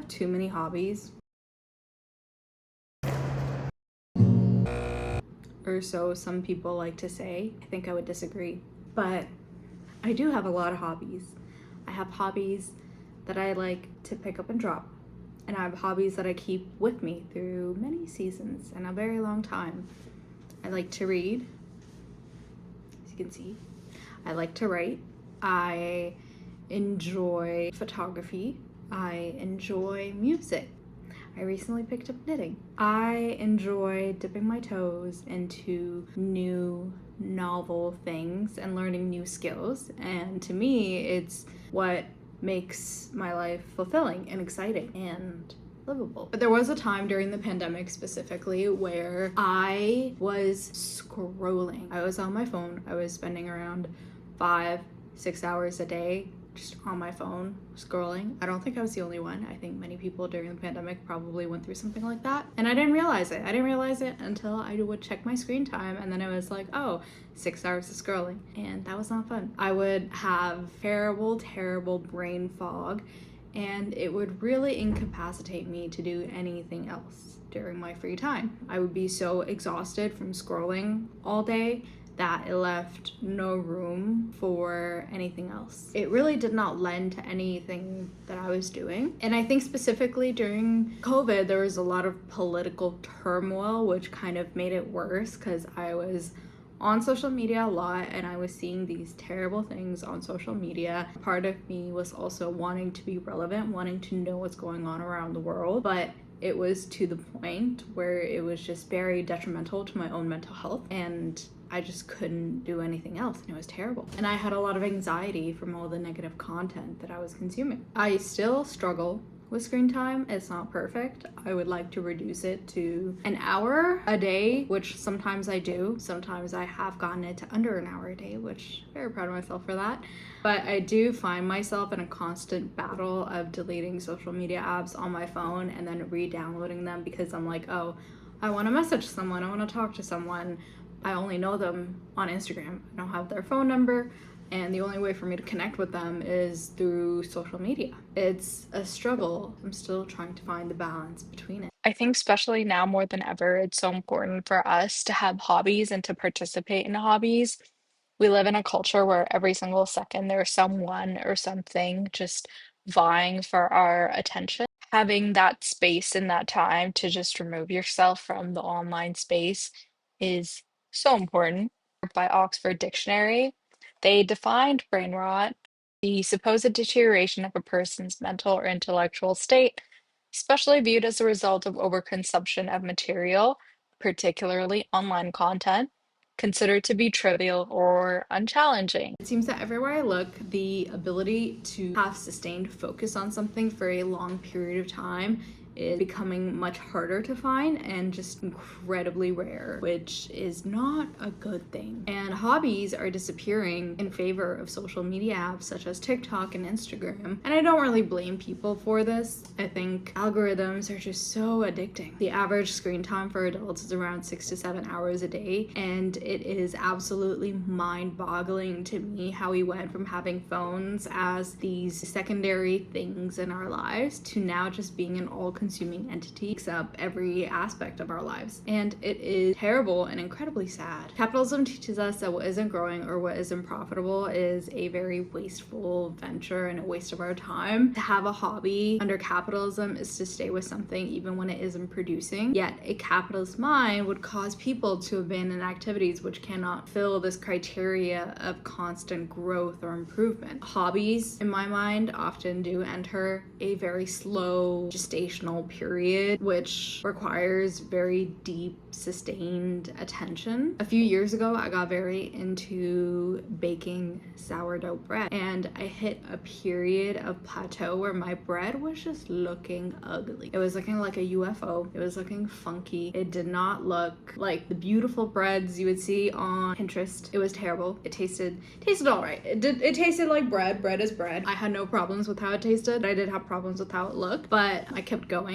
have too many hobbies. Or so some people like to say. I think I would disagree. But I do have a lot of hobbies. I have hobbies that I like to pick up and drop. And I have hobbies that I keep with me through many seasons and a very long time. I like to read, as you can see. I like to write. I enjoy photography. I enjoy music. I recently picked up knitting. I enjoy dipping my toes into new novel things and learning new skills. And to me, it's what makes my life fulfilling and exciting and livable. But there was a time during the pandemic specifically where I was scrolling. I was on my phone. I was spending around 5-6 hours a day just on my phone scrolling. I don't think I was the only one. I think many people during the pandemic probably went through something like that. And I didn't realize it. I didn't realize it until I would check my screen time, and then it was like, oh, 6 hours of scrolling. And that was not fun. I would have terrible brain fog, and it would really incapacitate me to do anything else during my free time. I would be so exhausted from scrolling all day that it left no room for anything else. It really did not lend to anything that I was doing. And I think specifically during COVID, there was a lot of political turmoil, which kind of made it worse because I was on social media a lot and I was seeing these terrible things on social media. Part of me was also wanting to be relevant, wanting to know what's going on around the world, but it was to the point where it was just very detrimental to my own mental health, and I just couldn't do anything else, and it was terrible. And I had a lot of anxiety from all the negative content that I was consuming. I still struggle with screen time. It's not perfect. I would like to reduce it to an hour a day, which sometimes I do. Sometimes I have gotten it to under an hour a day, which I'm very proud of myself for that. But I do find myself in a constant battle of deleting social media apps on my phone and then re-downloading them because I'm like, oh, I want to message someone, I want to talk to someone. I only know them on Instagram. I don't have their phone number, and the only way for me to connect with them is through social media. It's a struggle. I'm still trying to find the balance between it. I think especially now more than ever, it's so important for us to have hobbies and to participate in hobbies. We live in a culture where every single second there's someone or something just vying for our attention. Having that space and that time to just remove yourself from the online space is so important. By Oxford Dictionary, they defined brain rot, the supposed deterioration of a person's mental or intellectual state, especially viewed as a result of overconsumption of material, particularly online content, considered to be trivial or unchallenging. It seems that everywhere I look, the ability to have sustained focus on something for a long period of time is becoming much harder to find and just incredibly rare, which is not a good thing. And hobbies are disappearing in favor of social media apps such as TikTok and Instagram. And I don't really blame people for this. I think algorithms are just so addicting. The average screen time for adults is around 6 to 7 hours a day, and it is absolutely mind-boggling to me how we went from having phones as these secondary things in our lives to now just being an all-consuming entity takes up every aspect of our lives. And it is terrible and incredibly sad. Capitalism teaches us that what isn't growing or what isn't profitable is a very wasteful venture and a waste of our time. To have a hobby under capitalism is to stay with something even when it isn't producing. Yet a capitalist mind would cause people to abandon activities which cannot fill this criteria of constant growth or improvement. Hobbies, in my mind, often do enter a very slow gestational period, which requires very deep, sustained attention. A few years ago, I got very into baking sourdough bread, and I hit a period of plateau where my bread was just looking ugly. It was looking like a UFO. It was looking funky. It did not look like the beautiful breads you would see on Pinterest. It was terrible. It tasted all right. It tasted like bread. Bread is bread. I had no problems with how it tasted. I did have problems with how it looked, but I kept going.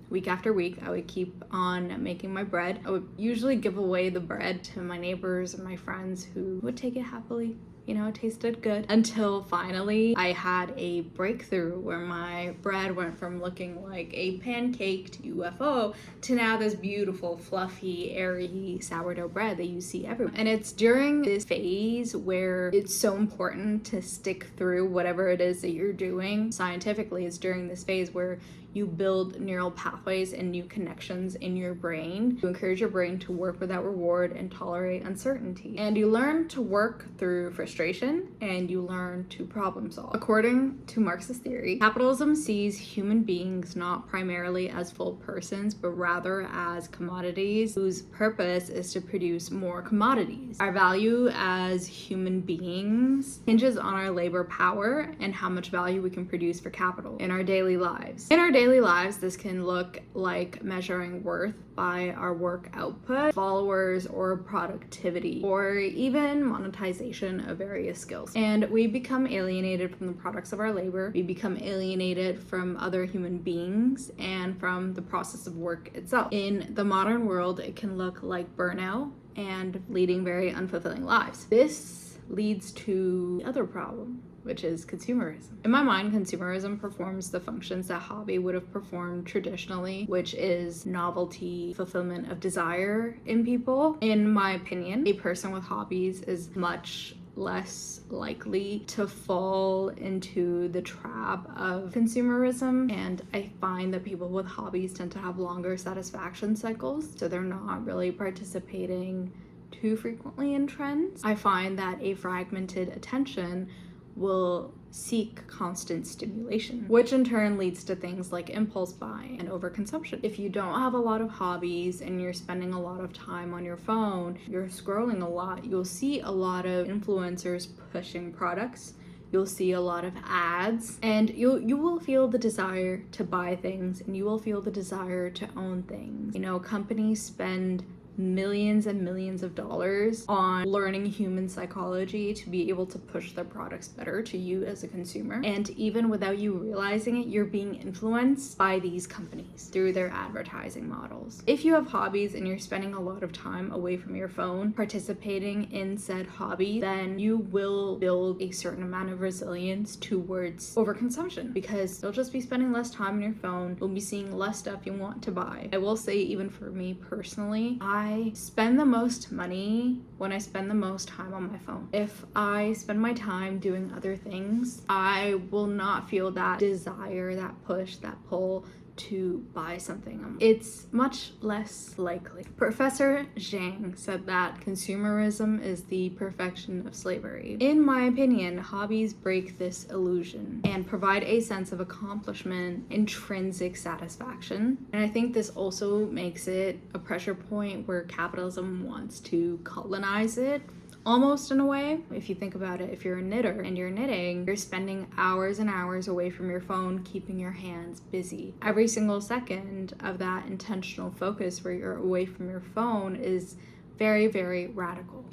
Week after week, I would keep on making my bread. I would usually give away the bread to my neighbors and my friends who would take it happily it tasted good. Until finally I had a breakthrough where my bread went from looking like a pancaked UFO to now this beautiful, fluffy, airy sourdough bread that you see everywhere. And it's during this phase where it's so important to stick through whatever it is that you're doing scientifically. It's during this phase where you build neural pathways and new connections in your brain. You encourage your brain to work without reward and tolerate uncertainty. And you learn to work through frustration and you learn to problem solve. According to Marxist theory, capitalism sees human beings not primarily as full persons, but rather as commodities whose purpose is to produce more commodities. Our value as human beings hinges on our labor power and how much value we can produce for capital in our daily lives. In our daily lives, this can look like measuring worth by our work output, followers, or productivity, or even monetization of various skills. And we become alienated from the products of our labor. We become alienated from other human beings and from the process of work itself. In the modern world, it can look like burnout and leading very unfulfilling lives. This leads to the other problem, which is consumerism. In my mind, consumerism performs the functions that hobby would have performed traditionally, which is novelty, fulfillment of desire in people. In my opinion, a person with hobbies is much less likely to fall into the trap of consumerism, and I find that people with hobbies tend to have longer satisfaction cycles, so they're not really participating too frequently in trends. I find that a fragmented attention will seek constant stimulation, which in turn leads to things like impulse buying and overconsumption. If you don't have a lot of hobbies and you're spending a lot of time on your phone, you're scrolling a lot, you'll see a lot of influencers pushing products. You'll see a lot of ads, and you will feel the desire to buy things, and you will feel the desire to own things. Companies spend millions and millions of dollars on learning human psychology to be able to push their products better to you as a consumer. And even without you realizing it, you're being influenced by these companies through their advertising models. If you have hobbies and you're spending a lot of time away from your phone participating in said hobby, then you will build a certain amount of resilience towards overconsumption, because you'll just be spending less time on your phone. You'll be seeing less stuff you want to buy. I will say, even for me personally, I spend the most money when I spend the most time on my phone. If I spend my time doing other things, I will not feel that desire, that push, that pull to buy something. It's much less likely. Professor Zhang said that consumerism is the perfection of slavery. In my opinion, hobbies break this illusion and provide a sense of accomplishment, intrinsic satisfaction. And I think this also makes it a pressure point where capitalism wants to colonize it. Almost in a way. If you think about it, if you're a knitter and you're knitting, you're spending hours and hours away from your phone, keeping your hands busy. Every single second of that intentional focus where you're away from your phone is very, very radical.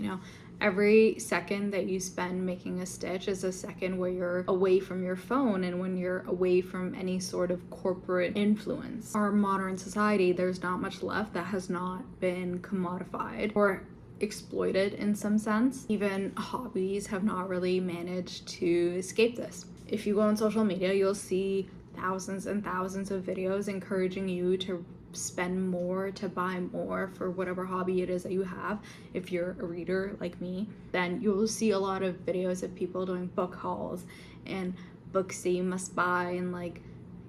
Every second that you spend making a stitch is a second where you're away from your phone and when you're away from any sort of corporate influence. Our modern society, there's not much left that has not been commodified or exploited in some sense. Even hobbies have not really managed to escape this. If you go on social media, you'll see thousands and thousands of videos encouraging you to spend more, to buy more for whatever hobby it is that you have. If you're a reader like me, then you'll see a lot of videos of people doing book hauls and books that you must buy, and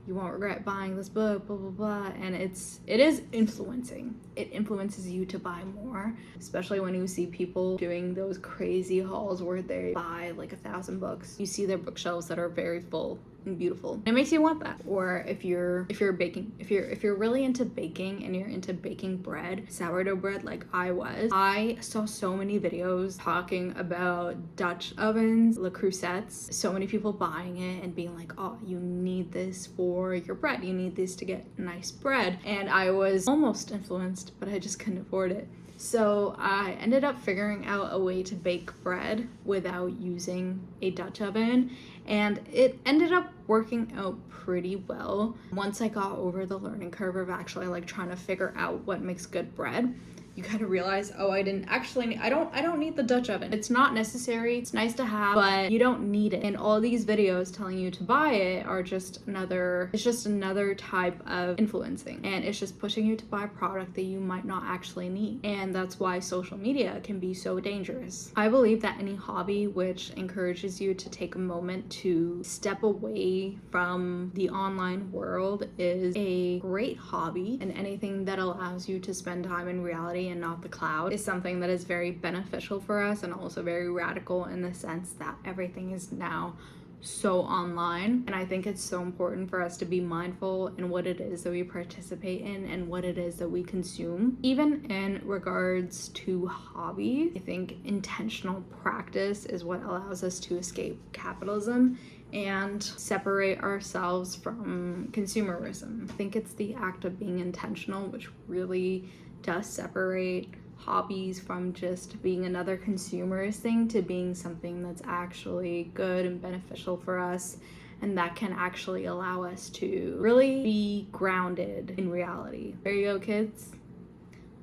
you won't regret buying this book, blah, blah, blah. And it is influencing. It influences you to buy more, especially when you see people doing those crazy hauls where they buy 1,000 books. You see their bookshelves that are very full and beautiful. It makes you want that. Or if you're baking, if you're really into baking and you're into baking bread, sourdough bread like I was, I saw so many videos talking about Dutch ovens, Le Crusettes, so many people buying it and being like, oh, you need this for your bread. You need this to get nice bread. And I was almost influenced, but I just couldn't afford it. So I ended up figuring out a way to bake bread without using a Dutch oven, and it ended up working out pretty well once I got over the learning curve of actually trying to figure out what makes good bread. you kind of realize, oh, I don't need the Dutch oven. It's not necessary. It's nice to have, but you don't need it. And all these videos telling you to buy it are just another type of influencing, and it's just pushing you to buy a product that you might not actually need. And that's why social media can be so dangerous. I believe that any hobby which encourages you to take a moment to step away from the online world is a great hobby, and anything that allows you to spend time in reality and not the cloud is something that is very beneficial for us, and also very radical in the sense that everything is now so online. And I think it's so important for us to be mindful in what it is that we participate in and what it is that we consume. Even in regards to hobbies, I think intentional practice is what allows us to escape capitalism and separate ourselves from consumerism. I think it's the act of being intentional which really does separate hobbies from just being another consumerist thing to being something that's actually good and beneficial for us, and that can actually allow us to really be grounded in reality. There you go, kids.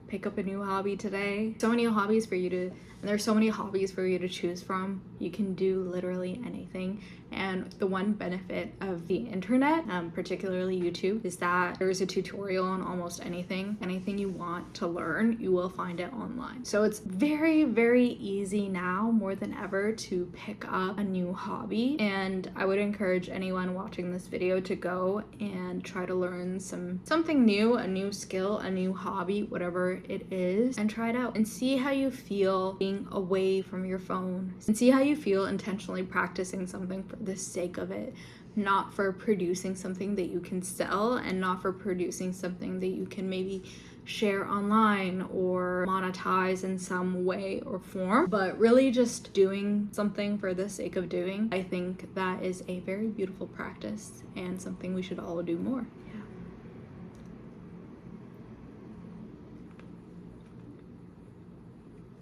Pick up a new hobby today. So many hobbies for you to, and there's so many hobbies for you to choose from. You can do literally anything. And the one benefit of the internet, particularly YouTube, is that there's a tutorial on almost anything. Anything you want to learn, you will find it online. So it's very, very easy now, more than ever, to pick up a new hobby. And I would encourage anyone watching this video to go and try to learn something new, a new skill, a new hobby, whatever it is, and try it out and see how you feel being away from your phone, and see how you feel intentionally practicing something for the sake of it, not for producing something that you can sell, and not for producing something that you can maybe share online or monetize in some way or form, but really just doing something for the sake of doing. I think that is a very beautiful practice and something we should all do more.